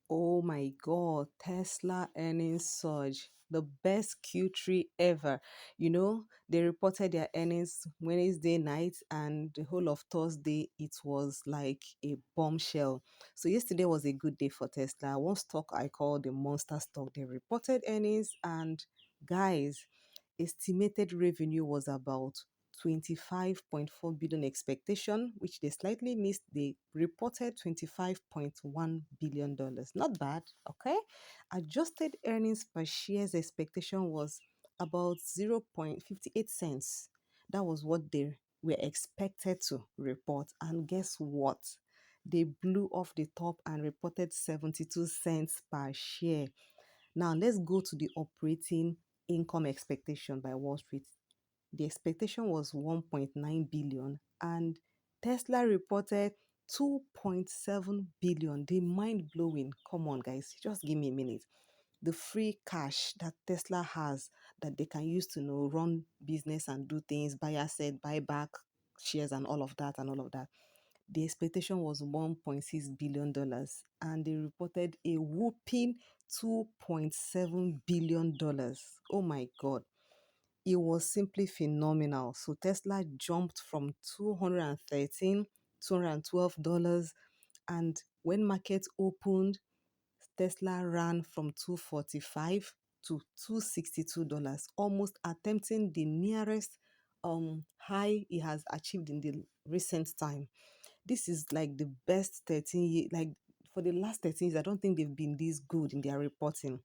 Oh my God, Tesla earnings surge. The best Q3 ever. They reported their earnings Wednesday night, and the whole of Thursday, it was like a bombshell. So, yesterday was a good day for Tesla. One stock I call the monster stock. They reported earnings, and guys, estimated revenue was about 25.4 billion expectation, which they slightly missed. They reported 25.1 billion dollars. Not bad, okay? Adjusted earnings per share's expectation was about 0.58 cents. That was what they were expected to report. And guess what? They blew off the top and reported 72 cents per share. Now let's go to the operating income expectation by Wall Street. The expectation was 1.9 billion and Tesla reported 2.7 billion. The mind blowing. Come on, guys, just give me a minute. The free cash that Tesla has that they can use to run business and do things, buy asset, buy back shares, and all of that, and all of that. The expectation was $1.6 billion, and they reported a whooping $2.7 billion. Oh my God, it was simply phenomenal. So Tesla jumped from 213, $212, and when markets opened, Tesla ran from 245 to $262, almost attempting the nearest high it has achieved in the recent time. This is like the best 13 years, like for the last 13 years, I don't think they've been this good in their reporting.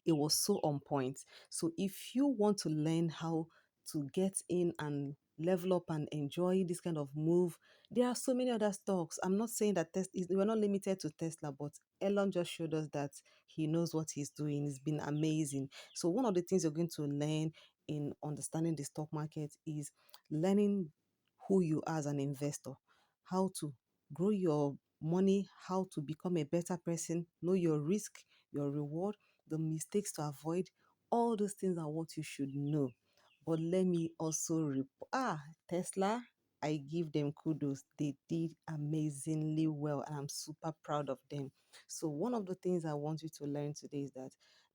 It was so on point. So if you want to learn how to get in and level up and enjoy this kind of move, there are so many other stocks. I'm not saying that we're not limited to Tesla, but Elon just showed us that he knows what he's doing. It's been amazing. So one of the things you're going to learn in understanding the stock market is learning who you are as an investor, how to grow your money, how to become a better person, know your risk, your reward, the mistakes to avoid. All those things are what you should know. But let me also Tesla, I give them kudos. They did amazingly well, and I'm super proud of them. So one of the things I want you to learn today is that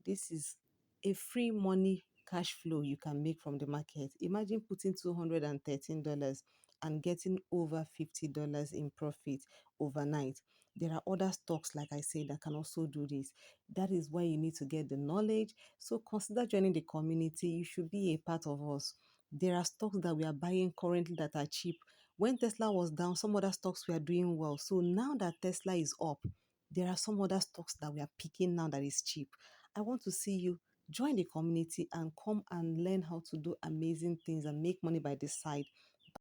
this is a free money cash flow you can make from the market. Imagine putting $213 and getting over $50 in profit overnight. There are other stocks, like I said, that can also do this. That is why you need to get the knowledge. So consider joining the community. You should be a part of us. There are stocks that we are buying currently that are cheap. When Tesla was down, some other stocks were doing well. So now that Tesla is up, there are some other stocks that we are picking now that is cheap. I want to see you join the community and come and learn how to do amazing things and make money by the side.